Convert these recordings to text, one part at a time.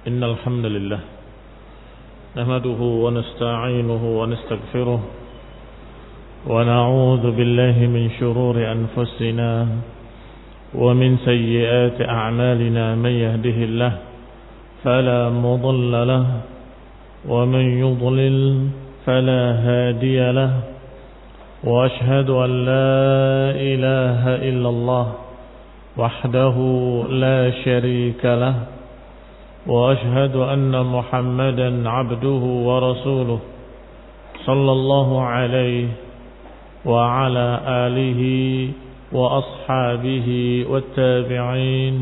إن الحمد لله نحمده ونستعينه ونستغفره ونعوذ بالله من شرور أنفسنا ومن سيئات أعمالنا. من يهده الله فلا مضل له ومن يضلل فلا هادي له وأشهد أن لا إله إلا الله وحده لا شريك له وأشهد أن محمدا عبده ورسوله صلى الله عليه وعلى آله وأصحابه والتابعين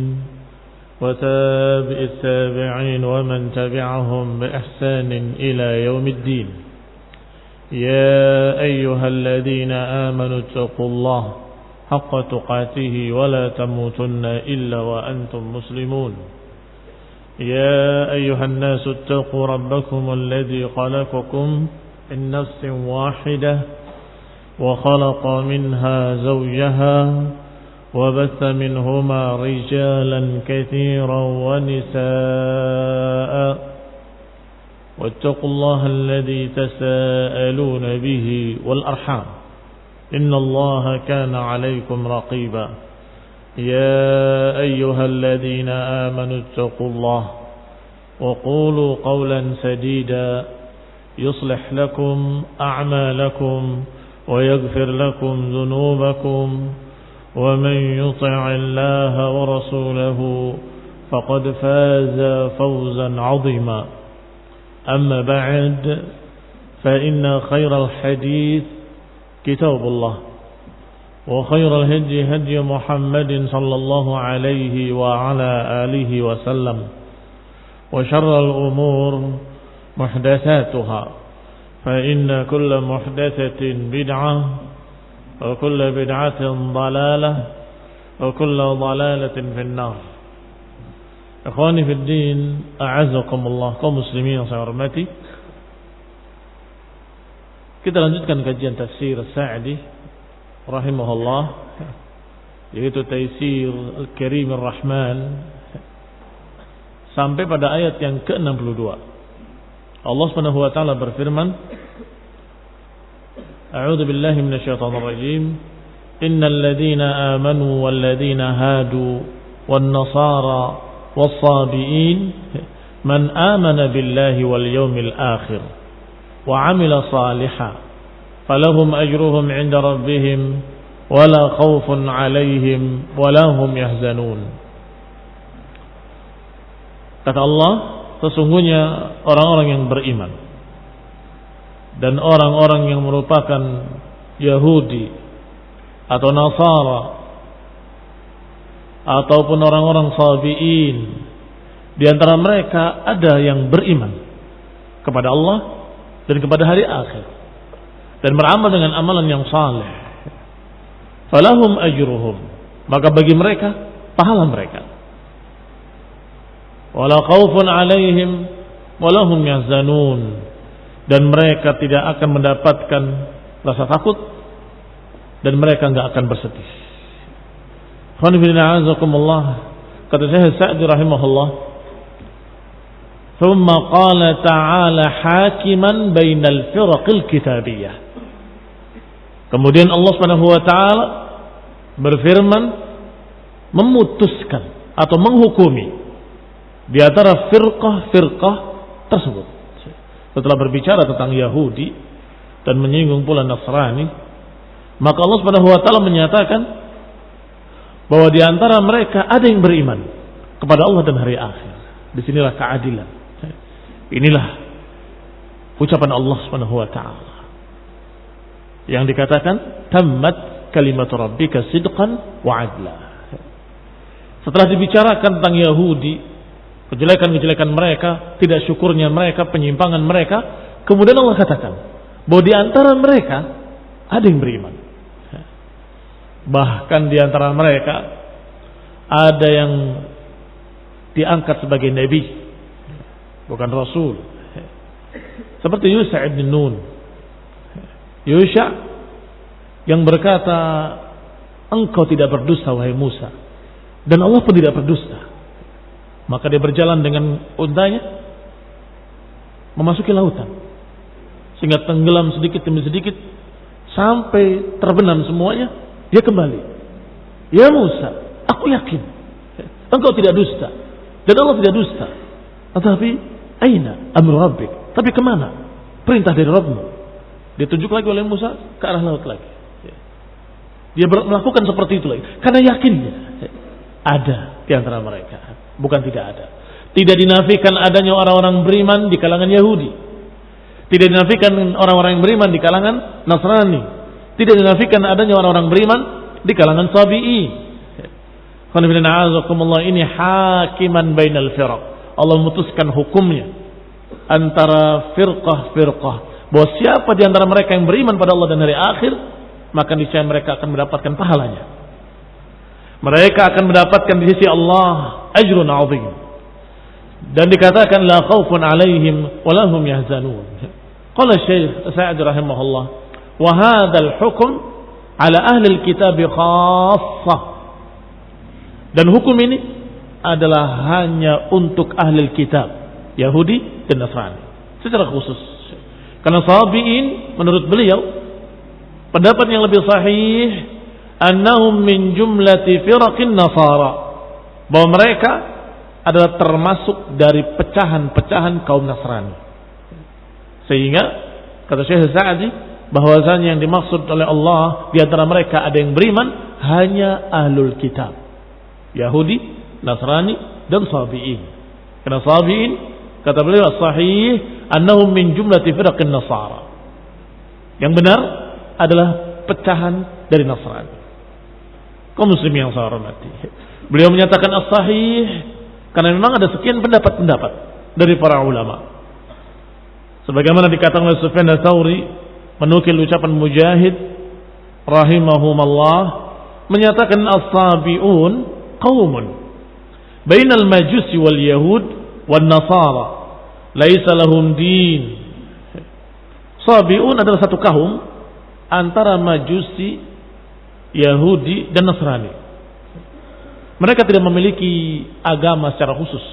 وتابع التابعين ومن تبعهم بإحسان إلى يوم الدين. يا أيها الذين آمنوا اتقوا الله حق تقاته ولا تموتن إلا وأنتم مسلمون. يا أيها الناس اتقوا ربكم الذي خلقكم من نفس واحدة وخلق منها زوجها وبث منهما رجالا كثيرا ونساء واتقوا الله الذي تساءلون به والأرحام إن الله كان عليكم رقيبا. يا أيها الذين آمنوا اتقوا الله وقولوا قولا سديدا يصلح لكم أعمالكم ويغفر لكم ذنوبكم ومن يطع الله ورسوله فقد فاز فوزا عظيما. أما بعد فإن خير الحديث كتاب الله وخير الهدي هدي محمد صلى الله عليه وعلى آله وسلم وشر الأمور محدثاتها فإن كل محدثة بدعة وكل بدعة ضلالة وكل ضلالة في النار. Ikhwani fi din, a'azzakumullah, kaum muslimin yang saya hormati. Kita lanjutkan kajian tafsir Sa'di rahimahullah, yaitu Taisir Al-Karim Ar-Rahman, sampai pada ayat yang ke-62. Allah Subhanahu wa taala berfirman, A'udzu billahi minasyaitonir rajim. Innal ladzina amanu wal ladzina hadu wan nasara was-sabiin man amana billahi wal yawmil akhir wa 'amila shalihan falahum ajruhum 'inda rabbihim wala khaufun 'alaihim wala hum yahzanun. Kata Allah, sesungguhnya orang-orang yang beriman dan orang-orang yang merupakan Yahudi atau Nasara ataupun orang-orang Sabiin, di antara mereka ada yang beriman kepada Allah dan kepada hari akhir dan beramal dengan amalan yang saleh. Falahum ajruhum, maka bagi mereka pahala mereka. Wala khaufun alaihim wala hum yahzanun, dan mereka tidak akan mendapatkan rasa takut dan mereka enggak akan bersedih. Khonifidina azakumullah, kata Syekh Sa'di rahimahullah, thumma qala ta'ala hakiman bainal firaqil kitabiyah. Kemudian Allah Subhanahu wa taala berfirman, memutuskan atau menghukumi di antara firqah-firqah tersebut. Setelah berbicara tentang Yahudi dan menyinggung pula Nasrani, maka Allah Subhanahu wa taala menyatakan bahwa di antara mereka ada yang beriman kepada Allah dan hari akhir. Disinilah keadilan. Inilah ucapan Allah Subhanahu wa taala yang dikatakan tammat kalimatu rabbika sidqan wa adla. Setelah dibicarakan tentang Yahudi, kejelekan-kejelekan mereka, tidak syukurnya mereka, penyimpangan mereka, kemudian Allah katakan bahwa di antara mereka ada yang beriman. Bahkan di antara mereka ada yang diangkat sebagai nabi, bukan rasul, seperti Yusha ibn Nun. Yusha yang berkata, engkau tidak berdusta wahai Musa, dan Allah pun tidak berdusta. Maka dia berjalan dengan untanya memasuki lautan, sehingga tenggelam sedikit demi sedikit sampai terbenam semuanya. Dia kembali, ya Musa, aku yakin engkau tidak dusta dan Allah tidak dusta. Tetapi aina amru rabbik? Tapi kemana perintah dari Rabbmu? Ditunjuk lagi oleh Musa ke arah laut lagi. Dia melakukan seperti itu lagi karena yakinnya ada di antara mereka, bukan tidak ada. Tidak dinafikan adanya orang-orang beriman di kalangan Yahudi, tidak dinafikan orang-orang yang beriman di kalangan Nasrani, tidak dinafikan adanya orang-orang beriman di kalangan Sabi'in. Ini hakiman bainal firaq. Allah memutuskan hukumnya antara firqah-firqah, bahwa siapa di antara mereka yang beriman pada Allah dan hari akhir, maka niscaya mereka akan mendapatkan pahalanya. Mereka akan mendapatkan di sisi Allah ajrun azim. Dan dikatakan la khaufun alaihim wa lahum yahzanun. Qala Syekh Sa'di rahimahullah, wa hadzal hukm ala ahli alkitab khassah. Dan hukum ini adalah hanya untuk ahli kitab, Yahudi dan Nasrani secara khusus. Karena Sabi'in menurut beliau pendapat yang lebih sahih, annahum min jumlati firaqin nasara, bahwa mereka adalah termasuk dari pecahan-pecahan kaum Nasrani. Sehingga kata Syekh Sa'di bahwasanya yang dimaksud oleh Allah di antara mereka ada yang beriman hanya ahlul kitab, Yahudi, Nasrani dan Sabi'in. Karena Sabi'in kata beliau sahih annahum min jumlati firaqin nasara, yang benar adalah pecahan dari Nasrani. Kaum muslimin yang saya hormati, beliau menyatakan as-sahih karena memang ada sekian pendapat-pendapat dari para ulama. Sebagaimana dikatakan oleh Sufyan Ats-Tsauri menukil ucapan Mujahid rahimahumallah, menyatakan as-sabiun qaumun bainal majusi wal yahud wan nasara laisa lahum din. Sabiun adalah satu kaum antara majusi, Yahudi dan Nasrani. Mereka tidak memiliki agama secara khusus,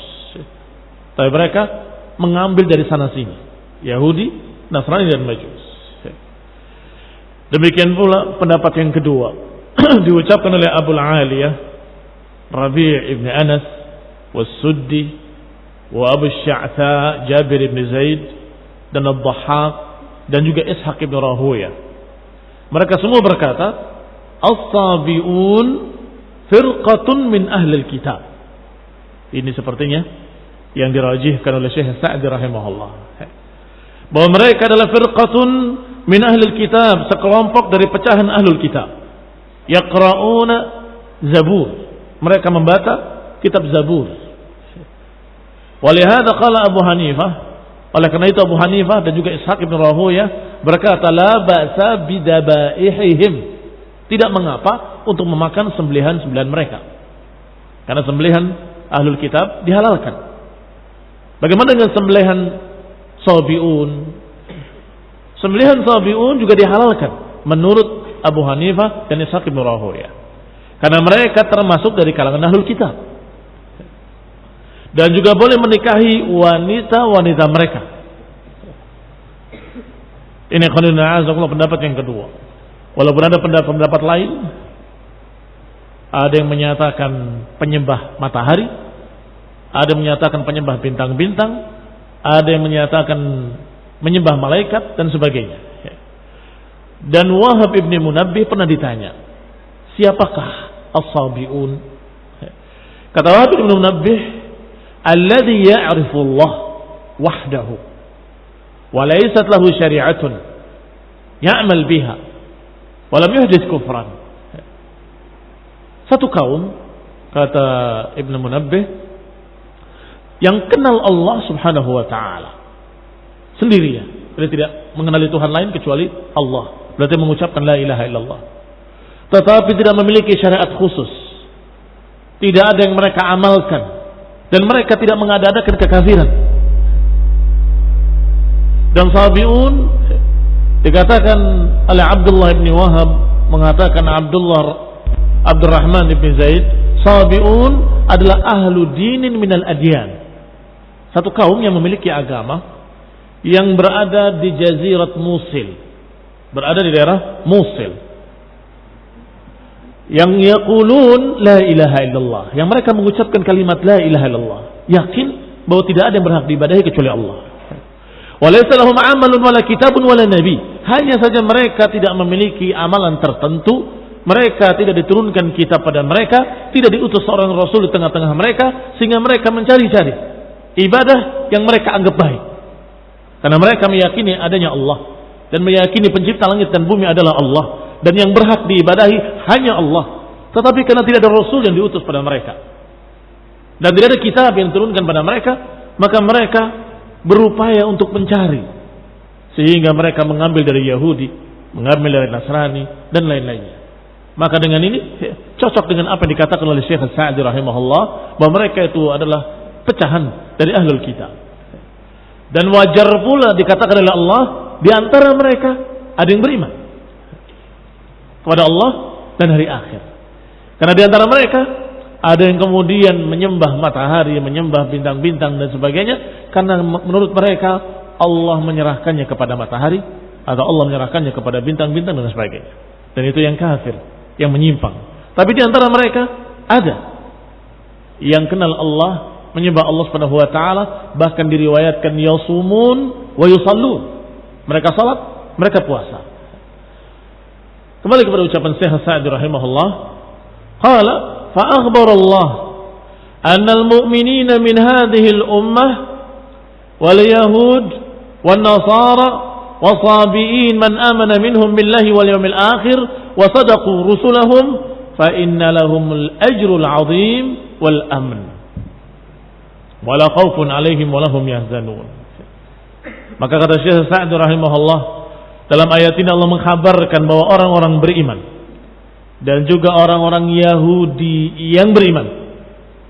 tapi mereka mengambil dari sana sini, Yahudi, Nasrani dan Majus. Demikian pula pendapat yang kedua diucapkan oleh Abu Aliyah Rabi' ibn Anas was-Suddi wa Abu Sya'tha Jabir ibn Zaid dan Ad-Dhahhak dan juga Ishaq ibn Rahuyah. Mereka semua berkata as-sabiun firqatun min ahlil kitab. Ini sepertinya yang dirajihkan oleh Syekh Sa'di rahimahullah, bahwa mereka adalah firqatun min ahlil kitab, sekelompok dari pecahan ahlul kitab. Yaqra'una Zabur, mereka membaca kitab Zabur. Walihada qala Abu Hanifah, oleh karena itu Abu Hanifah dan juga Ishaq ibn Rahuyah berkata la ba'sa bidabaihim, tidak mengapa untuk memakan sembelihan-sembelihan mereka, karena sembelihan ahlul kitab dihalalkan. Bagaimana dengan sembelihan Sabiun? Sembelihan Sabiun juga dihalalkan menurut Abu Hanifah dan Ishaq bin Rahuyah, karena mereka termasuk dari kalangan ahlul kitab, dan juga boleh menikahi wanita-wanita mereka. Ini pendapat yang kedua. Walaupun ada pendapat lain, ada yang menyatakan penyembah matahari, ada yang menyatakan penyembah bintang-bintang, ada yang menyatakan menyembah malaikat dan sebagainya. Dan Wahab ibn Munabbih pernah ditanya, siapakah as-sabiun? Kata Wahab ibn Munabbih, alladhi ya'rifu Allah wahdahu wa laysat lahu syari'atun ya'mal biha walam yuhdits kufran. Satu kaum, kata Ibnu Munabbih, yang kenal Allah subhanahu wa ta'ala sendirian, berarti tidak mengenali Tuhan lain kecuali Allah, berarti mengucapkan la ilaha illallah, tetapi tidak memiliki syariat khusus, tidak ada yang mereka amalkan, dan mereka tidak mengada-adakan kekafiran. Dan Sabiun dikatakan oleh Abdullah ibn Wahab, mengatakan Abdurrahman ibn Zaid, Sabi'un adalah ahlu dinin minal adyan. Satu kaum yang memiliki agama yang berada di Jazirat Musil, berada di daerah Musil, yang yaqulun la ilaha illallah, yang mereka mengucapkan kalimat la ilaha illallah, yakin bahwa tidak ada yang berhak diibadahi kecuali Allah. Walaysa lahum amalun wala kitabun wala nabi, hanya saja mereka tidak memiliki amalan tertentu, mereka tidak diturunkan kitab pada mereka, tidak diutus seorang rasul di tengah-tengah mereka, sehingga mereka mencari-cari ibadah yang mereka anggap baik. Karena mereka meyakini adanya Allah dan meyakini pencipta langit dan bumi adalah Allah dan yang berhak diibadahi hanya Allah. Tetapi karena tidak ada rasul yang diutus pada mereka dan tidak ada kitab yang diturunkan pada mereka, maka mereka berupaya untuk mencari, sehingga mereka mengambil dari Yahudi, mengambil dari Nasrani dan lain-lainnya. Maka dengan ini cocok dengan apa yang dikatakan oleh Syekh As-Sa'di rahimahullah, bahwa mereka itu adalah pecahan dari ahlul kitab. Dan wajar pula dikatakan oleh Allah, di antara mereka ada yang beriman kepada Allah dan hari akhir. Karena di antara mereka ada yang kemudian menyembah matahari, menyembah bintang-bintang dan sebagainya, karena menurut mereka Allah menyerahkannya kepada matahari atau Allah menyerahkannya kepada bintang-bintang dan sebagainya. Dan itu yang kafir, yang menyimpang. Tapi di antara mereka ada yang kenal Allah, menyembah Allah Subhanahu wa taala, bahkan diriwayatkan yasumun wa yusallun. Mereka salat, mereka puasa. Kembali kepada ucapan Syekh Sa'di rahimahullah, qala fa akhbara Allah anna al-mu'minina min hadhihi al-ummah wal yahud wan nasara wasabiin man amana minhum billahi wal yawmil akhir wa sadaqu rusulahum fa inna lahumul ajrul 'azim wal amn wala khaufun 'alaihim wa lahum yahzanun. Maka kata Syekh Sa'di rahimahullah, dalam ayat ini Allah mengkhabarkan bahwa orang-orang beriman dan juga orang-orang Yahudi yang beriman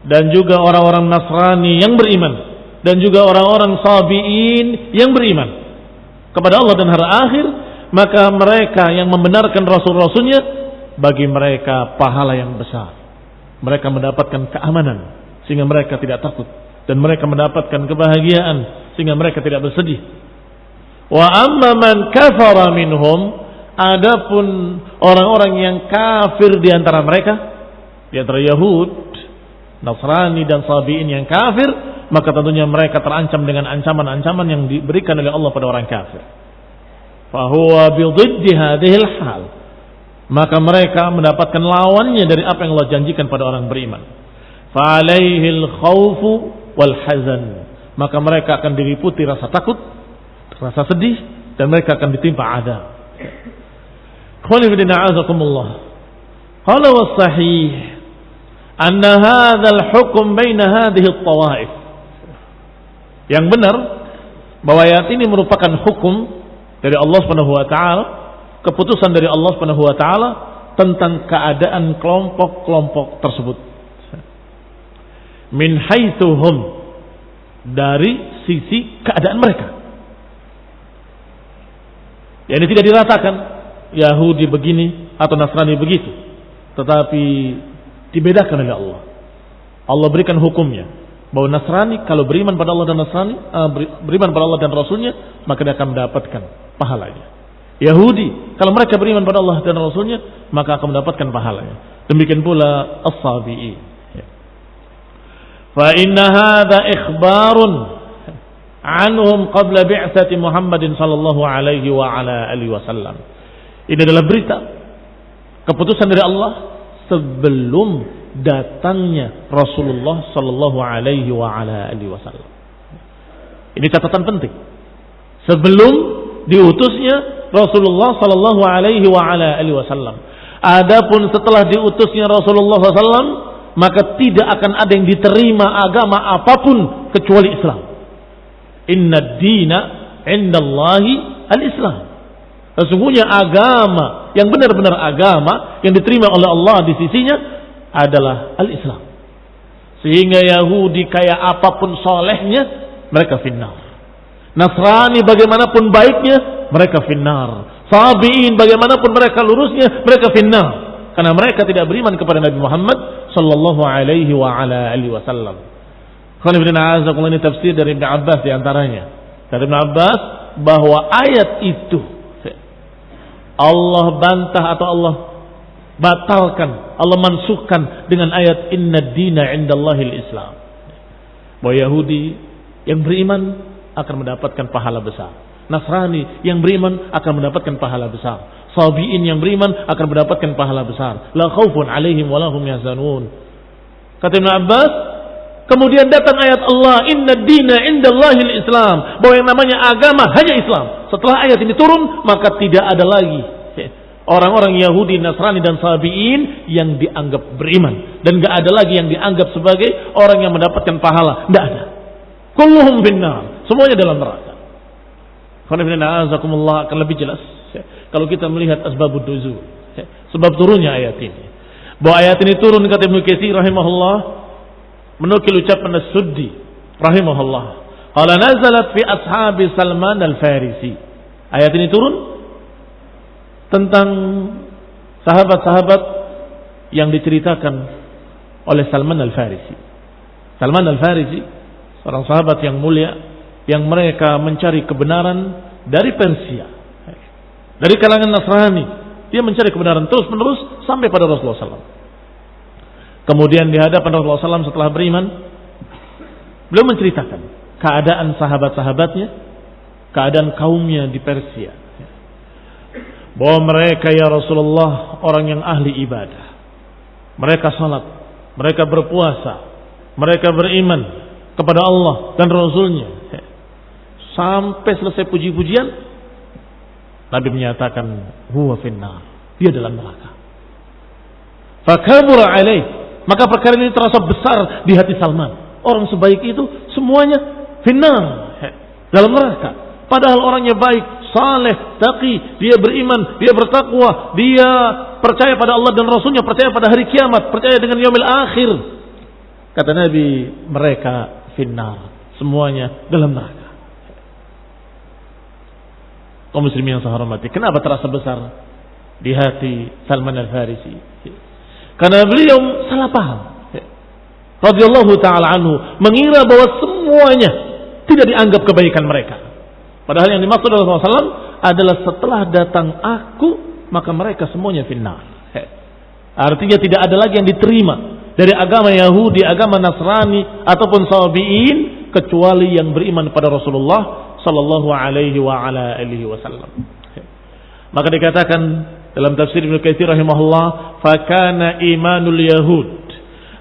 dan juga orang-orang Nasrani yang beriman dan juga orang-orang Sabi'in yang beriman kepada Allah dan hari akhir, maka mereka yang membenarkan rasul-rasulnya, bagi mereka pahala yang besar. Mereka mendapatkan keamanan sehingga mereka tidak takut, dan mereka mendapatkan kebahagiaan sehingga mereka tidak bersedih. Wa amma man kafara minhum, adapun orang-orang yang kafir di antara mereka, di antara Yahud, Nasrani dan Sabi'in yang kafir, maka tentunya mereka terancam dengan ancaman-ancaman yang diberikan oleh Allah pada orang kafir. Fa huwa bi dhiddi hadhil hal, maka mereka mendapatkan lawannya dari apa yang Allah janjikan pada orang beriman. Fa alaihil khaufu wal hazan, maka mereka akan diliputi rasa takut, rasa sedih, dan mereka akan ditimpa azab. Qul inna a'azakumullah. Qala was sahih anna hadzal hukm baina hadhihi at-tawaif. Yang benar bahwa ayat ini merupakan hukum dari Allah Subhanahu wa taala, keputusan dari Allah Subhanahu wa taala tentang keadaan kelompok-kelompok tersebut. Min haitsuhum, dari sisi keadaan mereka. Yani tidak diratakan Yahudi begini atau Nasrani begitu, tetapi dibedakan oleh Allah. Allah berikan hukumnya bahwa Nasrani kalau beriman pada Allah dan Nasrani, beriman pada Allah dan Rasulnya, maka dia akan mendapatkan pahalanya. Yahudi kalau mereka beriman pada Allah dan Rasulnya, maka akan mendapatkan pahalanya. Demikian pula as-Sabi'in. Fa inna hadza ikhbarun anhum qabla bi'tsati Muhammadin sallallahu alaihi wa ala alihi wasallam. Ini adalah berita keputusan dari Allah sebelum datangnya Rasulullah sallallahu alaihi wa ala alihi wasallam. Ini catatan penting. Sebelum diutusnya Rasulullah sallallahu alaihi wa ala alihi wasallam. Adapun setelah diutusnya Rasulullah sallallahu alaihi wasallam, maka tidak akan ada yang diterima agama apapun kecuali Islam. Inna ad-dina 'indallahi al-Islam. Sesungguhnya agama yang benar-benar agama yang diterima oleh Allah di sisinya adalah al-Islam. Sehingga Yahudi kayak apapun solehnya, mereka finnar. Nasrani bagaimanapun baiknya, mereka finnar. Sabi'in bagaimanapun mereka lurusnya, mereka finnar. karena mereka tidak beriman kepada Nabi Muhammad sallallahu alaihi wa ala alihi wasallam. Ini tafsir dari Ibn Abbas di antaranya. Dari Ibn Abbas bahwa ayat itu Allah bantah atau Allah batalkan, Allah mansukhkan dengan ayat inna dina indallahil Islam. Bahwa Yahudi yang beriman akan mendapatkan pahala besar. Nasrani yang beriman akan mendapatkan pahala besar. Sabiin yang beriman akan mendapatkan pahala besar. La khaufun alaihim wa lahum yahzanun. Kata Ibn Abbas, kemudian datang ayat Allah, inna dina indallahil Islam, bahwa yang namanya agama hanya Islam. Setelah ayat ini turun, maka tidak ada lagi orang-orang Yahudi, Nasrani dan Sabiin yang dianggap beriman, dan gak ada lagi yang dianggap sebagai orang yang mendapatkan pahala. Tidak ada. Kulluhum finnar, semuanya dalam neraka. Akan lebih jelas kalau kita melihat asbabun nuzul, sebab turunnya ayat ini. Bahwa ayat ini turun, kata Ibnu Katsir rahimahullah, menukil ucapan As-Suddi rahimahullah, qala nazalat fi ashabi Salman al-Farisi. Ayat ini turun tentang sahabat-sahabat yang diceritakan oleh Salman al-Farisi. Salman al-Farisi seorang sahabat yang mulia, yang mereka mencari kebenaran dari Persia, dari kalangan Nasrani. Dia mencari kebenaran terus menerus sampai pada Rasulullah SAW. Kemudian di hadapan Rasulullah SAW setelah beriman, beliau menceritakan keadaan sahabat-sahabatnya, keadaan kaumnya di Persia, bahwa mereka ya Rasulullah orang yang ahli ibadah, mereka salat, mereka berpuasa, mereka beriman kepada Allah dan Rasulnya. Sampai selesai puji-pujian, Nabi menyatakan huwa finnar, dia dalam neraka. Fakabura alaih, maka perkara ini terasa besar di hati Salman. Orang sebaik itu semuanya finnar, dalam neraka. Padahal orangnya baik, saleh, taqi, dia beriman, dia bertakwa, dia percaya pada Allah dan Rasulnya, percaya pada hari kiamat, percaya dengan yaumil akhir. Kata Nabi, mereka finnar, semuanya dalam neraka. Kaum muslimin yang saya hormati, kenapa terasa besar di hati Salman al-Farisi? Karena beliau salah paham, radhiyallahu ta'ala anhu, mengira bahwa semuanya tidak dianggap kebaikan mereka. Padahal yang dimaksud oleh Rasulullah SAW adalah setelah datang aku, maka mereka semuanya finnar. Artinya tidak ada lagi yang diterima dari agama Yahudi, agama Nasrani ataupun Sabiin, kecuali yang beriman pada Rasulullah sallallahu alaihi wa ala alihi wasallam. Maka dikatakan dalam tafsir Ibnu Katsir rahimahullah, fakana imanul yahud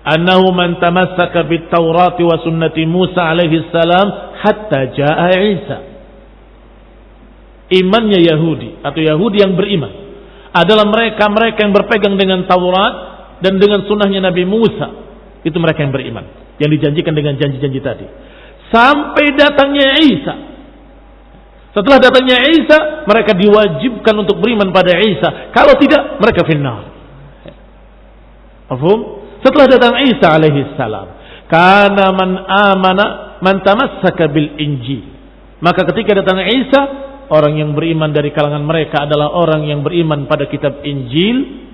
annahu man tamassaka bit Taurat wa sunnati Musa alaihi salam hatta jaa Isa. Imannya Yahudi atau Yahudi yang beriman adalah mereka yang berpegang dengan Taurat dan dengan sunnahnya Nabi Musa. Itu mereka yang beriman, yang dijanjikan dengan janji-janji tadi, sampai datangnya Isa. Setelah datangnya Isa, mereka diwajibkan untuk beriman pada Isa. Kalau tidak, mereka finnar. Paham? Setelah datang Isa alaihi salam, kana man amana man tamassaka bil Injil. Maka ketika datang Isa, orang yang beriman dari kalangan mereka adalah orang yang beriman pada kitab Injil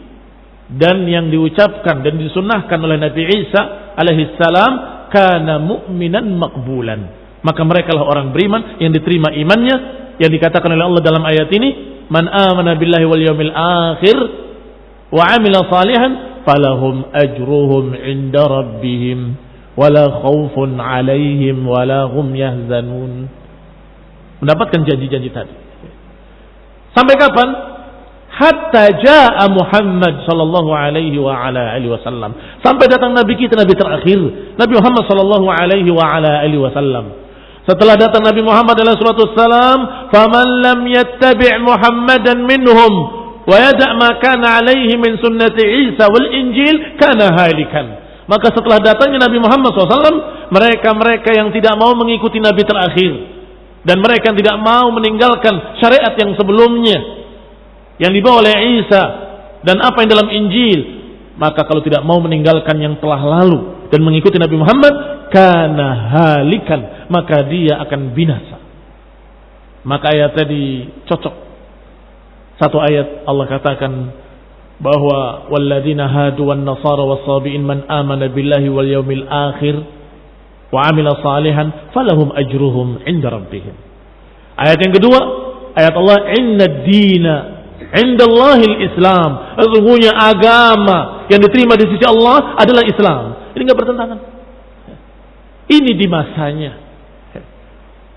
dan yang diucapkan dan disunnahkan oleh Nabi Isa alaihi salam, kana mu'minan maqbulan. Maka mereka lah orang beriman yang diterima imannya, yang dikatakan oleh Allah dalam ayat ini, man amana billahi wal yawmil akhir wa amila salihan falahum ajruhum inda rabbihim wala khaufun alaihim wala hum yahzanun. Mendapatkan janji-janji tadi. Sampai kapan? Hatta jaa Muhammad sallallahu alaihi wa ala alihi wasallam. Sampai datang nabi kita, nabi terakhir, Nabi Muhammad sallallahu alaihi wa ala alihi wasallam. Setelah datang Nabi Muhammad alaihi salatu wassalam, faman lam yattabi' Muhammadan minhum wa yada' ma kana alaihi min sunnati Isa wal Injil kana halikan. Maka setelah datangnya Nabi Muhammad SAW, mereka-mereka yang tidak mau mengikuti Nabi terakhir dan mereka yang tidak mau meninggalkan syariat yang sebelumnya yang dibawa oleh Isa dan apa yang dalam Injil, maka kalau tidak mau meninggalkan yang telah lalu dan mengikuti Nabi Muhammad, kana halikan, maka dia akan binasa. Maka ayat tadi cocok. Satu ayat Allah katakan bahwa walladzina hadu wan nasara was-sabiin man amana billahi wal yaumil akhir wa amila salihan falahum ajruhum 'inda rabbihim. Ayat yang kedua, ayat Allah, innad dina 'indallahil Islam. Sesungguhnya agama yang diterima di sisi Allah adalah Islam. Ini enggak bertentangan. Ini di masanya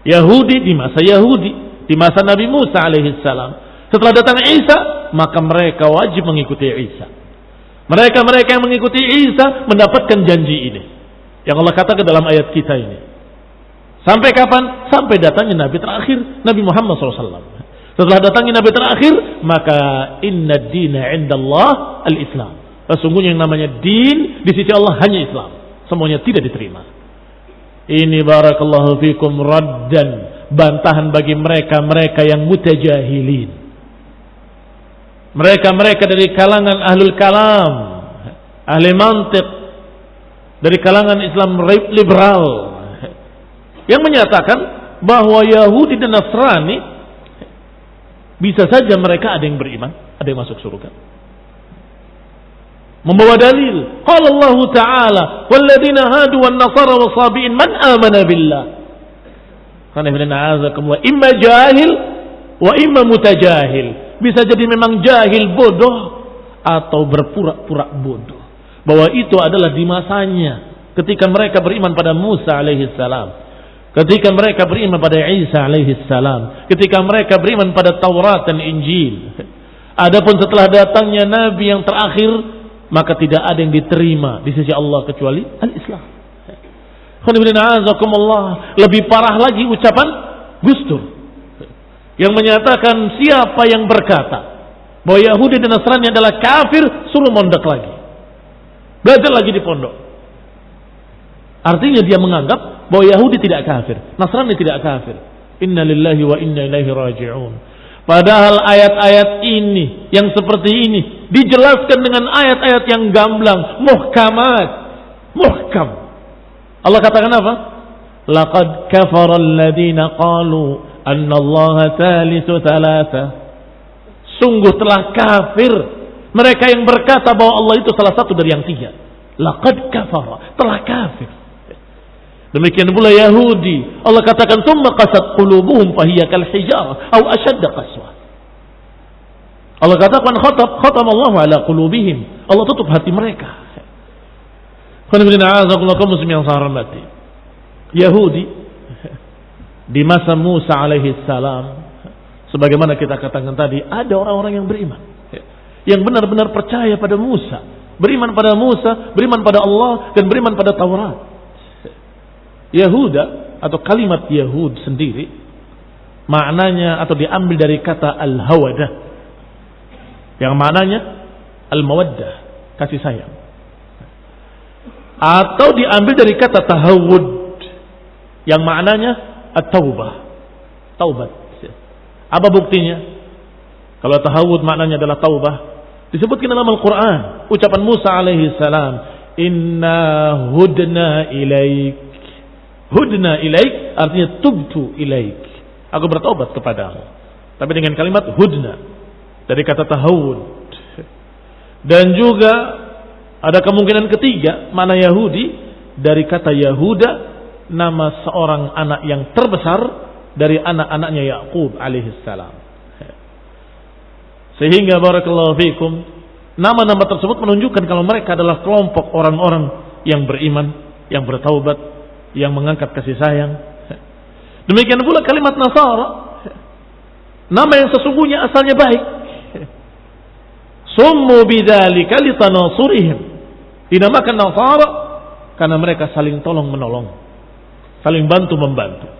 Yahudi, di masa Yahudi, di masa Nabi Musa alaihi salam. Setelah datang Isa, maka mereka wajib mengikuti Isa. Mereka yang mengikuti Isa mendapatkan janji ini yang Allah katakan dalam ayat kita ini. Sampai kapan? Sampai datangnya Nabi terakhir, Nabi Muhammad SAW. Setelah datangnya Nabi terakhir, maka inna dina indallah al-Islam. Sesungguhnya yang namanya din di sisi Allah hanya Islam. Semuanya tidak diterima. Ini barakallahu fikum raddan, bantahan bagi mereka yang mutajahilin. Mereka dari kalangan ahlul kalam, ahli mantiq, dari kalangan Islam liberal, yang menyatakan bahwa Yahudi dan Nasrani bisa saja mereka ada yang beriman, ada yang masuk surga. Membawa dalil, qala Allah Ta'ala walladzina hadu wan nasara was-sabiin man amana billah. Karena imma jahil wa imma mutajahil. Bisa jadi memang jahil bodoh atau berpura-pura bodoh. Bahwa itu adalah di masanya ketika mereka beriman pada Musa alaihi salam, ketika mereka beriman pada Isa alaihi salam, ketika mereka beriman pada Taurat dan Injil. Adapun setelah datangnya Nabi yang terakhir, maka tidak ada yang diterima di sisi Allah kecuali al-Islam. Lebih parah lagi ucapan Gus Dur yang menyatakan siapa yang berkata bahwa Yahudi dan Nasrani adalah kafir, suruh mondok lagi, belajar lagi di pondok. Artinya dia menganggap bahwa Yahudi tidak kafir, Nasrani tidak kafir. Inna lillahi wa inna ilaihi raji'un. Padahal ayat-ayat ini yang seperti ini dijelaskan dengan ayat-ayat yang gamblang, muhkam. Allah katakan apa? Laqad kafara alladziina qalu anna Allah thalithu thalatha. Sungguh telah kafir mereka yang berkata bahwa Allah itu salah satu dari yang tiga. Laqad kafara, telah kafir. Demikian pula Yahudi, Allah katakan tsumma qasat qulubuhum fahiya kal hijarah aw ashadda qaswa. Allah katakan khatam Allah ala qulubihim, Allah tutup hati mereka. Yahudi di masa Musa alaihi salam, sebagaimana kita katakan tadi, ada orang-orang yang beriman, yang benar-benar percaya pada Musa, beriman pada Musa, beriman pada Allah, dan beriman pada Taurat. Yahuda atau kalimat Yahud sendiri maknanya atau diambil dari kata al-hawadah yang maknanya al-mawaddah, kasih sayang, atau diambil dari kata tahawud yang maknanya at-taubah, taubat. Apa buktinya? Kalau tahawud maknanya adalah taubah, disebutkan dalam Al-Quran ucapan Musa alaihi salam, inna hudna ilaik. Hudna ilaik artinya tubtu ilaik, aku bertobat kepadamu. Tapi dengan kalimat hudna dari kata tahawud. Dan juga ada kemungkinan ketiga mana Yahudi dari kata Yahuda, nama seorang anak yang terbesar dari anak-anaknya Yakub alaihissalam. Sehingga barakallahu fikum, nama-nama tersebut menunjukkan kalau mereka adalah kelompok orang-orang yang beriman, yang bertaubat, yang mengangkat kasih sayang. Demikian pula kalimat Nasara, nama yang sesungguhnya asalnya baik. Summu bidzalika litanasurihim, dinamakan Nasara karena mereka saling tolong menolong, saling bantu membantu.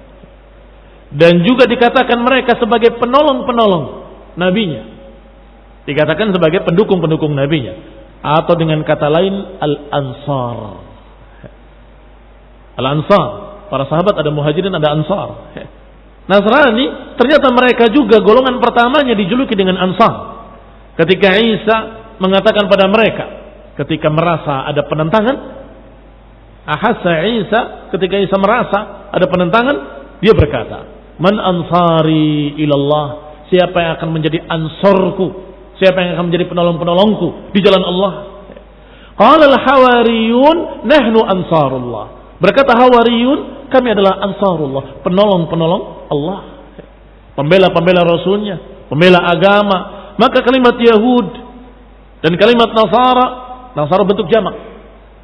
Dan juga dikatakan mereka sebagai penolong-penolong nabinya, dikatakan sebagai pendukung-pendukung nabinya, atau dengan kata lain al-ansar. Al-ansar, para sahabat ada muhajirin, ada ansar. Nasrani ternyata mereka juga golongan pertamanya dijuluki dengan ansar. Ketika Isa mengatakan pada mereka, ketika merasa ada penentangan, ahassa Isa, ketika Isa merasa ada penentangan, dia berkata, man ansari ilallah, siapa yang akan menjadi ansorku, Siapa yang akan menjadi penolong-penolongku di jalan Allah? Qala al-hawariyun nahnu ansarullah. Berkata hawariyun, kami adalah ansarullah, penolong-penolong Allah. Pembela-pembela Rasulnya, pembela agama. Maka kalimat Yahud dan kalimat Nasara bentuk jamak.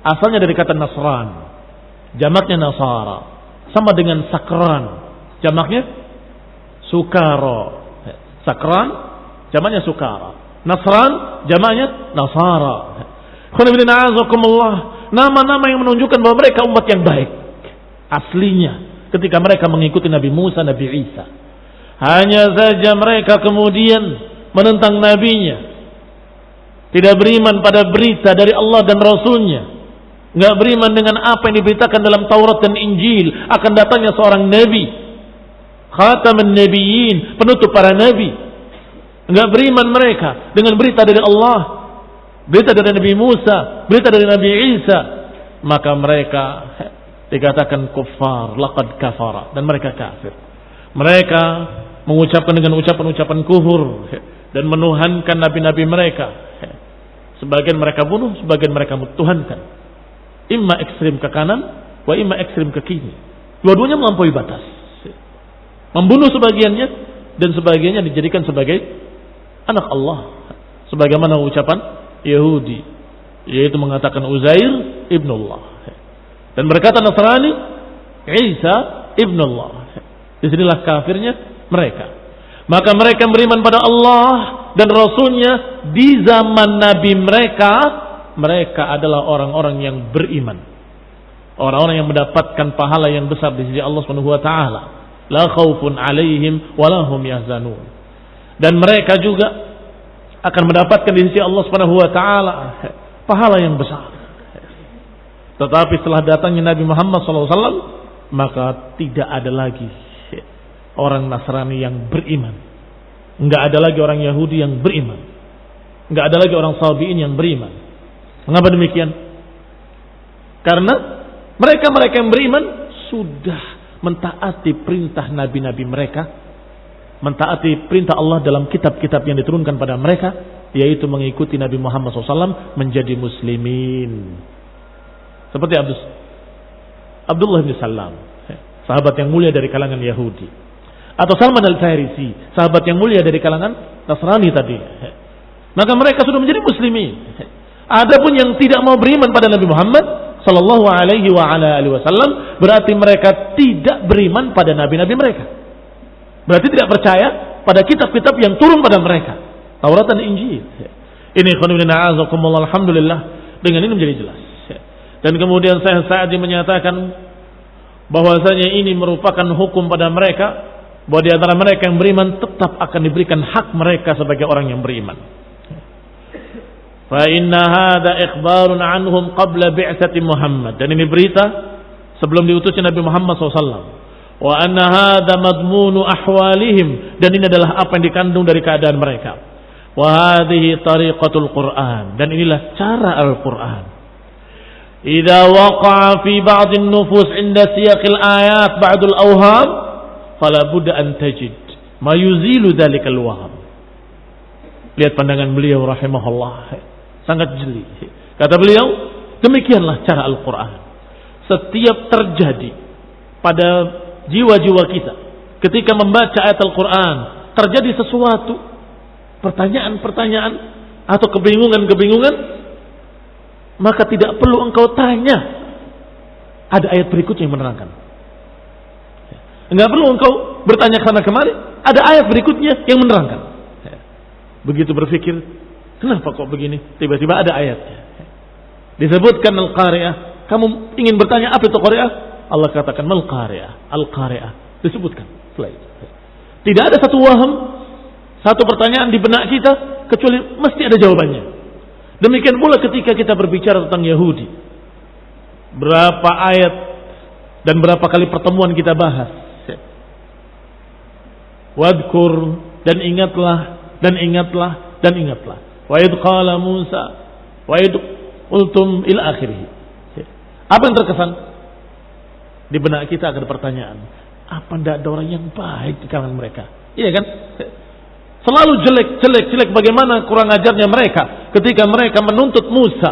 Asalnya dari kata Nasran. Jamaknya Nasara. Sama dengan sakran. Jamaknya Sukara. Sakran, jamaknya Sukara. Nasran, jamaknya Nasara. Nama-nama yang menunjukkan bahwa mereka umat yang baik. Aslinya ketika mereka mengikuti Nabi Musa, Nabi Isa. Hanya saja mereka kemudian menentang nabinya. Tidak beriman pada berita dari Allah dan Rasulnya. Nggak beriman dengan apa yang diberitakan dalam Taurat dan Injil. Akan datangnya seorang nabi. Khataman nabiyyin, penutup para nabi. Nggak beriman mereka dengan berita dari Allah, berita dari Nabi Musa, berita dari Nabi Isa. Maka mereka dikatakan kuffar, laqad kafara, dan mereka kafir. Mereka mengucapkan dengan ucapan-ucapan kufur dan menuhankan nabi-nabi mereka. Sebagian mereka bunuh, sebagian mereka tuhankan. Imma ekstrim ke kanan, wa imma ekstrim ke kiri. Dua-duanya melampaui batas. Membunuh sebagiannya dan sebagiannya dijadikan sebagai anak Allah. Sebagaimana ucapan Yahudi, yaitu mengatakan Uzair ibnullah. Dan berkata Nasrani, Isa ibnullah. Disinilah kafirnya mereka. Maka mereka beriman pada Allah dan Rasulnya di zaman Nabi mereka. Mereka adalah orang-orang yang beriman, orang-orang yang mendapatkan pahala yang besar di sisi Allah Subhanahu wa taala. La khaufun 'alaihim wa la hum yahzanun. Dan mereka juga akan mendapatkan di sisi Allah Subhanahu wa taala pahala yang besar. Tetapi setelah datangnya Nabi Muhammad SAW, maka tidak ada lagi orang Nasrani yang beriman. Enggak ada lagi orang Yahudi yang beriman. Enggak ada lagi orang Sabi'in yang beriman. Mengapa demikian? Karena mereka yang beriman sudah mentaati perintah nabi-nabi mereka, mentaati perintah Allah dalam kitab-kitab yang diturunkan pada mereka, yaitu mengikuti Nabi Muhammad SAW menjadi muslimin. Seperti Abdullah bin Salam, sahabat yang mulia dari kalangan Yahudi, atau Salman al-Farisi, sahabat yang mulia dari kalangan Nasrani tadi. Maka mereka sudah menjadi muslimin. Adapun yang tidak mau beriman pada Nabi Muhammad sallallahu alaihi wasallam, berarti mereka tidak beriman pada nabi-nabi mereka. Berarti tidak percaya pada kitab-kitab yang turun pada mereka, Taurat dan Injil. Ini khonibina azakumullah, alhamdulillah, dengan ini menjadi jelas. Dan kemudian Syekh Sa'di menyatakan bahwasanya ini merupakan hukum pada mereka, bahwa di antara mereka yang beriman tetap akan diberikan hak mereka sebagai orang yang beriman. Fa inna hadza ikhbarun anhum qabla bi'tsati Muhammad. Dan ini berita sebelum diutusnya Nabi Muhammad SAW. Wa anna hadza madmunu ahwalihim. Dan ini adalah apa yang dikandung dari keadaan mereka. Wa hadhihi tariqatul Qur'an. Dan inilah cara Al-Qur'an. Idza waqa'a fi ba'dhin nufus 'inda siyaqil ayat ba'dul awham, fala budda an tajid ma yuzilu dzalikal waham. Lihat pandangan beliau rahimahullah, sangat jeli. Kata beliau, demikianlah cara Al-Quran. Setiap terjadi pada jiwa-jiwa kita ketika membaca ayat Al-Quran, terjadi sesuatu, pertanyaan-pertanyaan atau kebingungan-kebingungan, maka tidak perlu engkau tanya, ada ayat berikutnya yang menerangkan. Enggak perlu engkau bertanya sana kemari, ada ayat berikutnya yang menerangkan. Begitu berpikir, kenapa kok begini? Tiba-tiba ada ayatnya. Disebutkan Al-Qari'ah. Kamu ingin bertanya apa itu Qari'ah? Allah katakan Al-Qari'ah. Al-Qari'ah. Disebutkan. Tidak ada satu waham, satu pertanyaan di benak kita, kecuali mesti ada jawabannya. Demikian pula ketika kita berbicara tentang Yahudi. Berapa ayat dan berapa kali pertemuan kita bahas. Wadkur, dan ingatlah, dan ingatlah, dan ingatlah. Wa idh qala Musa wa idh qultum ila akhirih. Apa yang terkesan? Di benak kita ada pertanyaan, apa tidak ada orang yang baik di kalangan mereka? Iya kan? Selalu jelek. Bagaimana kurang ajarnya mereka ketika mereka menuntut Musa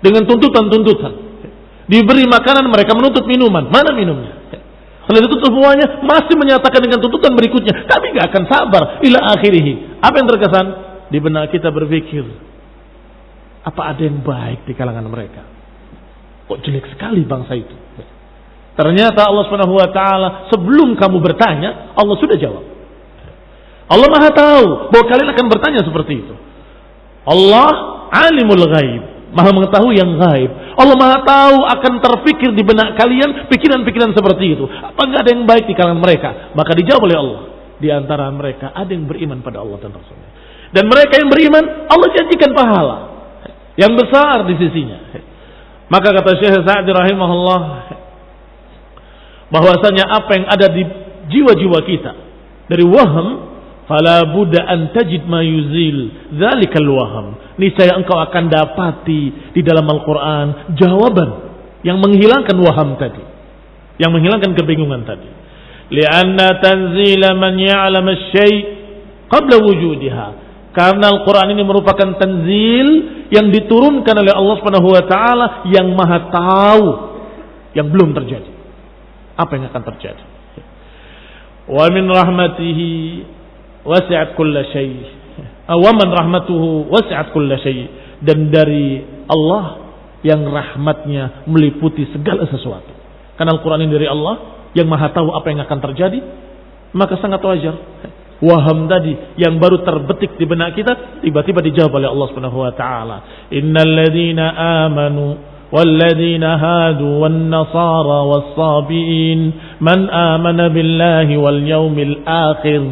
dengan tuntutan. Diberi makanan, mereka menuntut minuman. Mana minumnya? Kalau itu semuanya masih menyatakan dengan tuntutan berikutnya. Kami gak akan sabar. Ila akhirih. Apa yang terkesan? Di benak kita berpikir, apa ada yang baik di kalangan mereka? Kok jelek sekali bangsa itu? Ternyata Allah Subhanahu wa taala sebelum kamu bertanya, Allah sudah jawab. Allah Maha tahu bahwa kalian akan bertanya seperti itu. Allah alimul ghaib, Maha mengetahui yang gaib. Allah Maha tahu akan terpikir di benak kalian pikiran-pikiran seperti itu. Apa enggak ada yang baik di kalangan mereka? Maka dijawab oleh Allah. Di antara mereka ada yang beriman pada Allah dan Rasulnya. Dan mereka yang beriman, Allah janjikan pahala yang besar di sisinya. Maka kata Syekh Sa'di rahimahullah, bahwasanya apa yang ada di jiwa-jiwa kita dari waham, fala budda an tajid ma yuzil dzalikal waham. Niscaya engkau akan dapati di dalam Al-Qur'an jawaban yang menghilangkan waham tadi, yang menghilangkan kebingungan tadi. Li'anna tanzila man ya'lam asy-syai' qabla wujudiha. Karena Al-Qur'an ini merupakan tanzil yang diturunkan oleh Allah Subhanahu wa taala yang Maha tahu yang belum terjadi. Apa yang akan terjadi? Wa min rahmatihi wasi'at kulla syai'. Wa man rahmatuhu wasi'at kulla syai'. Dan dari Allah yang rahmatnya meliputi segala sesuatu. Karena Al-Quran ini dari Allah yang Maha tahu apa yang akan terjadi, maka sangat wajar waham tadi yang baru terbetik di benak kita tiba-tiba dijawab oleh Allah Subhanahu wa taala. Innal ladzina amanu walladzina hadu wan nasara was-sabiin man amana billahi wal yawmil akhir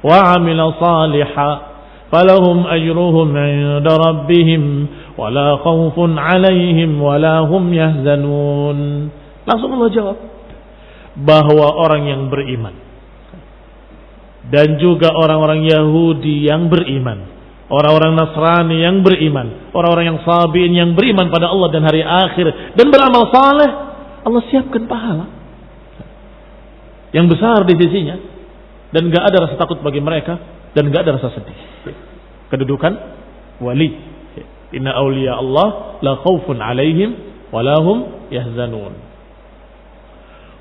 wa 'amila shalihan falahum ajruhum 'inda rabbihim wala khaufun 'alaihim wala hum yahzanun. Langsung Allah jawab bahwa orang yang beriman dan juga orang-orang Yahudi yang beriman, orang-orang Nasrani yang beriman, orang-orang yang sabiin yang beriman pada Allah dan hari akhir dan beramal saleh, Allah siapkan pahala yang besar di sisinya dan gak ada rasa takut bagi mereka dan gak ada rasa sedih. Kedudukan wali. Inna awliya Allah la khaufun alaihim wa lahum yahzanun.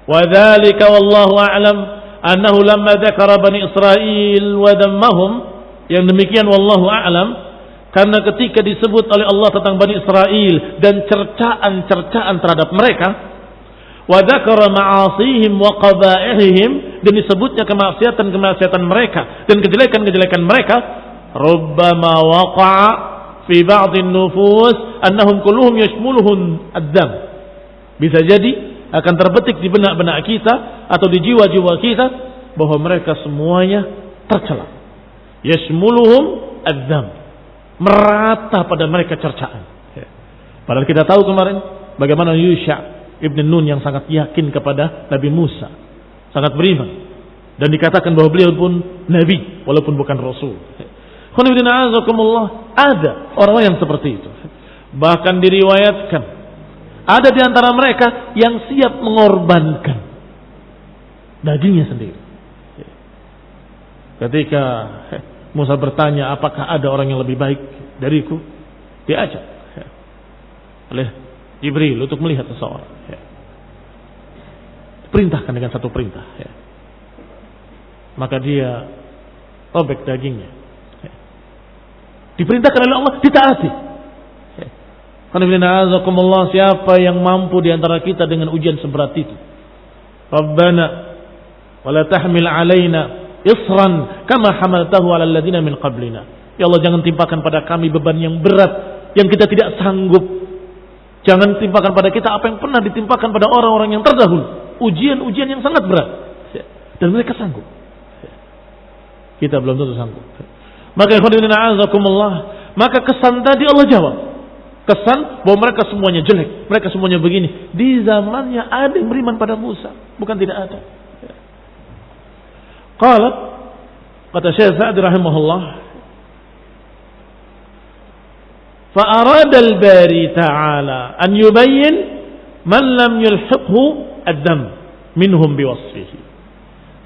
Wa dzalika wallahu a'lam annahu lamma dzakara bani Israil wa dammahum, yang demikian wallahu a'lam karena ketika disebut oleh Allah tentang Bani Israel dan cercaan-cercaan terhadap mereka, wa dzakara ma'asihim wa qaba'ihim, dan disebutnya kemaksiatan-kemaksiatan mereka dan kejelekan-kejelekan mereka, rubbama waqa'a fi ba'dhin nufus annahum kulluhum yashmuluhum ad-dam, bisa jadi akan terbetik di benak-benak kita atau di jiwa-jiwa kita bahwa mereka semuanya tercela. Yashmuluhum ad-dam, merata pada mereka cercaan. Padahal kita tahu kemarin bagaimana Yusha ibn Nun yang sangat yakin kepada Nabi Musa, sangat beriman, dan dikatakan bahwa beliau pun Nabi walaupun bukan Rasul. Ada orang yang seperti itu. Bahkan diriwayatkan ada di antara mereka yang siap mengorbankan dagingnya sendiri. Ketika Musa bertanya, apakah ada orang yang lebih baik dariku? Diajak oleh Jibril untuk melihat seseorang. Perintahkan dengan satu perintah. Maka dia robek dagingnya. Diperintahkan oleh Allah, ditaati. Siapa yang mampu di antara kita dengan ujian seberat itu? Rabbana wala tahmil alaina isran kama hamaltahu ala alladziina min qablina. Ya Allah, jangan timpakan pada kami beban yang berat yang kita tidak sanggup. Jangan timpakan pada kita apa yang pernah ditimpakan pada orang-orang yang terdahulu. Ujian-ujian yang sangat berat. Dan mereka sanggup. Kita belum tentu sanggup. Maka maka kesan tadi Allah jawab. Kesan bahwa mereka semuanya jelek, mereka semuanya begini. Di zamannya ada yang beriman pada Musa, bukan tidak ada. Kata Syekh Sa'di rahimahullah, fa'arada al-bari ta'ala an yubayyin man lam yulhiqhu ad-dam minhum biwasfihi.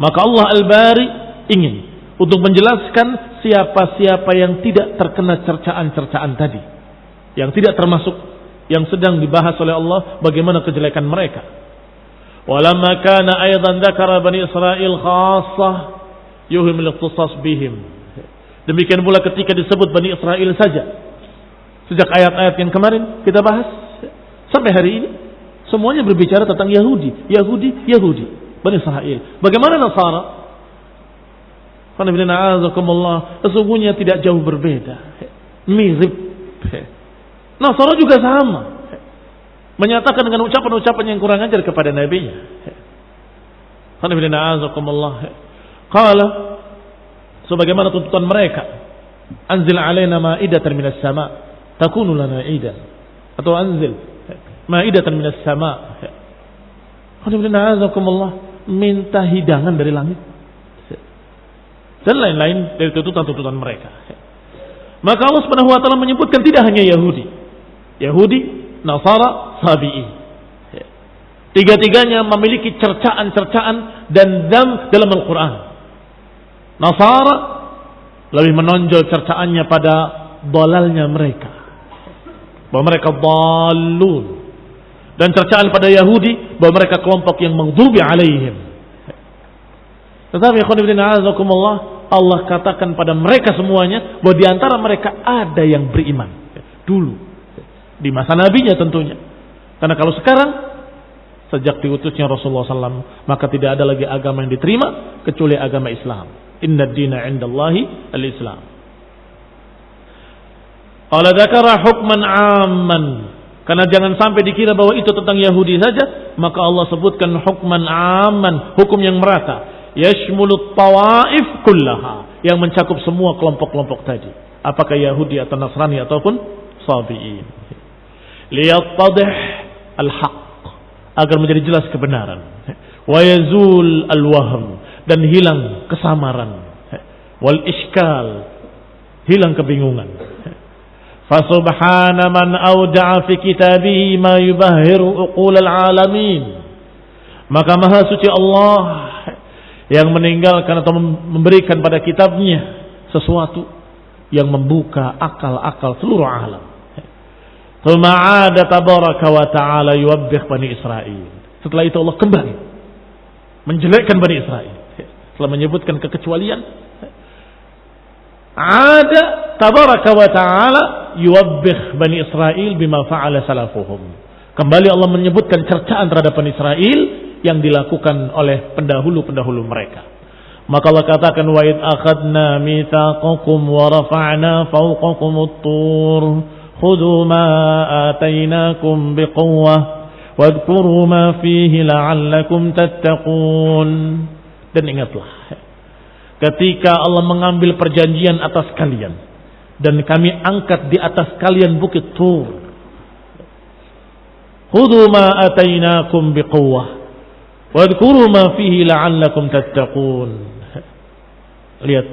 Maka Allah al-bari ingin untuk menjelaskan siapa-siapa yang tidak terkena cercaan-cercaan tadi, yang tidak termasuk yang sedang dibahas oleh Allah bagaimana kejelekan mereka. Walamma kana aidan dzakara bani Israil khassah yuhimul ikhtisas bihim. Demikian pula ketika disebut Bani Israel saja, sejak ayat-ayat yang kemarin kita bahas sampai hari ini, semuanya berbicara tentang Yahudi, Bani Israel. Bagaimana Nasara? Sesungguhnya tidak jauh berbeda, mirip. Nasara juga sama, menyatakan dengan ucapan-ucapan yang kurang ajar kepada nabinya. Qala, sebagaimana tuntutan mereka, anzil alaina ma'idatan minas sama' takunu lana 'idan, atau anzil ma'idatan minas sama'. Minta hidangan dari langit dan lain-lain dari tuntutan-tuntutan mereka. Maka Allah Subhanahu wa taala menyebutkan tidak hanya Yahudi, Nasara, Sabi'i. Tiga-tiganya memiliki cercaan-cercaan dan dzam dalam Al-Qur'an. Nasara lebih menonjol cercaannya pada dalalnya mereka, bahwa mereka dhalun, dan cercaan pada Yahudi bahwa mereka kelompok yang maghdubi alaihim. Tetapi Allah katakan pada mereka semuanya bahwa di antara mereka ada yang beriman dulu di masa nabinya tentunya. Karena kalau sekarang sejak diutusnya Rasulullah SAW maka tidak ada lagi agama yang diterima kecuali agama Islam. Inna ad-dina 'indallahi al-Islam. Qala dzakara hukman 'amman. Karena jangan sampai dikira bahwa itu tentang Yahudi saja, maka Allah sebutkan hukman 'amman, hukum yang merata, yashmulu tawaif kullaha, yang mencakup semua kelompok-kelompok tadi, apakah Yahudi atau Nasrani ataupun Sabi'in. Liyattadih al-haq, agar menjadi jelas kebenaran, wa yazul al-wahm, dan hilang kesamaran, wal iskal, hilang kebingungan. Fasubhana man awda'a fi kitabihi ma yubahhiru uqul al-alamin. Maka maha suci Allah yang meninggalkan atau memberikan pada kitabnya sesuatu yang membuka akal-akal seluruh alam. Tsumma 'ada tabaraka wa ta'ala yuwabbih Bani Israil. Setelah itu Allah kembali menjelekkan Bani Israil. Setelah menyebutkan kekecualian, ada tabaraka wa ta'ala yuwabbih Bani Israil bima fa'ala salafuhum. Kembali Allah menyebutkan cercaan terhadap Bani Israil yang dilakukan oleh pendahulu-pendahulu mereka. Maka Allah katakan, wa id akhadna mitsaqakum wa rafa'na fawqakum at-tur khudhu ma atainakum biquwwah wadhkuru ma fihi la'allakum tattaqun. Dan ingatlah ketika Allah mengambil perjanjian atas kalian dan kami angkat di atas kalian bukit Tur. Khudhu ma atainakum biquwwah wadhkuru ma fihi la'allakum tattaqun. Lihat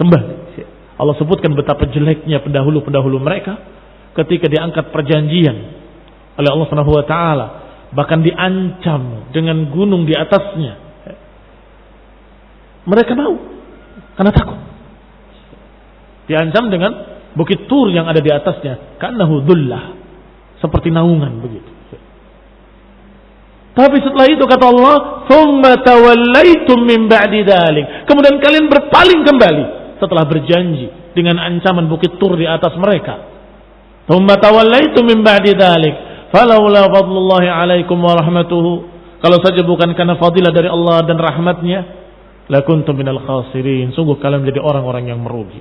kembali Allah sebutkan betapa jeleknya pendahulu-pendahulu mereka ketika diangkat perjanjian oleh Allah Subhanahu wa taala, bahkan diancam dengan gunung di atasnya. Mereka mau karena takut. Diancam dengan bukit Tur yang ada di atasnya, ka'annahu dhullah, seperti naungan begitu. Tapi setelah itu kata Allah, "Tsumma tawallaitum min ba'di dzalik." Kemudian kalian berpaling kembali setelah berjanji dengan ancaman bukit Tur di atas mereka. "Tsumma tawallaitum min ba'di dzalik, falaula fadlullahi 'alaikum wa rahmatuhu." Kalau saja bukan karena fadilah dari Allah dan rahmatnya, lakuntum minal khasirin. Sungguh kalian menjadi orang-orang yang merugi.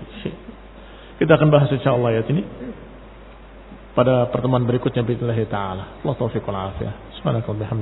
Kita akan bahas insyaallah ayat ini pada pertemuan berikutnya billahi taala. Allah taufiq wal afiyah. Subhanakallahumma